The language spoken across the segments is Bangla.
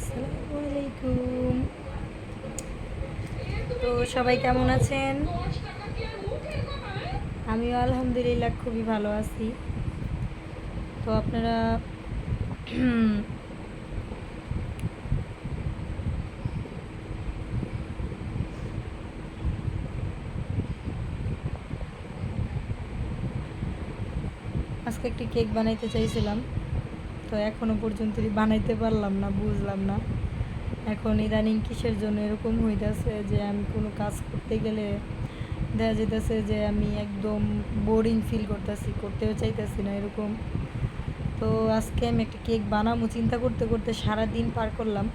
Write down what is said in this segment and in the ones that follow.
আসসালামু আলাইকুম। তো সবাই কেমন আছেন? আমিও আলহামদুলিল্লাহ খুবই ভালো আছি। তো আপনারা আজকে একটি কেক বানাইতে চাইছিলাম, তো এখনো পর্যন্ত বানাইতে পারলাম না, বুঝলাম না এখন ইদানিং কিসের জন্য এরকম হইতেছে যে আমি কোনো কাজ করতে গেলে দেখা যেতেছে যে আমি একদম বোরিং ফিল করতেছি, করতেও চাইতেছি না এরকম। তো আজকে আমি একটা কেক বানাবো চিন্তা করতে করতে সারা দিন পার করলাম,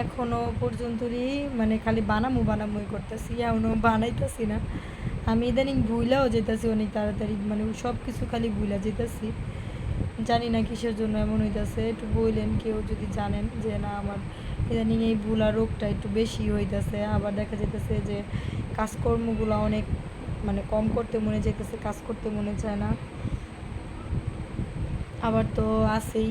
এখনও পর্যন্তই মানে খালি বানামুই করতেছি, এখনও বানাইতেছি না। আমি ইদানিং ভুইলাও যেতেছি অনেক তাড়াতাড়ি, মানে সব কিছু খালি ভুলা যেতেছি, জানি না কিসের জন্য এমন হইতেছে। একটু বললেন কেউ যদি জানেন যে না আমার ইদানিং এই ভুলা রোগটা একটু বেশি হইতেছে, আবার দেখা যেতেছে যে কাজকর্মগুলো অনেক মানে কম করতে মনে চাইতেছে, কাজ করতে মনে চায় না। আবার তো আছেই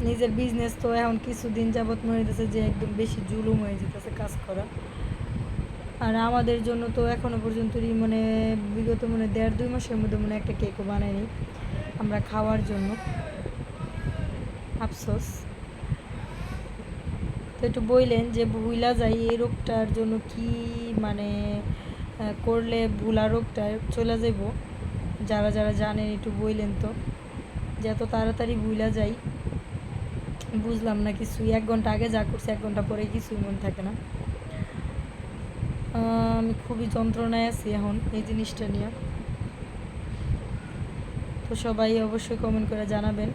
নিজের বিজনেস, তো এখন কিছুদিন যাবৎ মনে হইতেছে যে একদম বেশি জুলুম হয়ে যেতেছে কাজ করা। আর আমাদের জন্য তো এখনও পর্যন্তই মানে বিগত মানে 1.5-2 মাসের মধ্যে মনে একটা কেকও বানায়নি আমরা খাওয়ার জন্য, আফসোস। তো একটু বললেন যে ভুলা যায় এই রোগটার জন্য কি মানে করলে ভুলা রোগটা চলে যাব, যারা যারা জানেন একটু বললেন তো, যে এত তাড়াতাড়ি ভুলা যাই বুঝলাম না কিছুই। 1 ঘন্টা আগে যা করছে 1 ঘন্টা পরে কিছুই মনে থাকে না। আমি খুবই যন্ত্রণায় আছি এখন এই জিনিসটা নিয়ে। তো সবাই অবশ্যই কমেন্ট করে জানাবেন।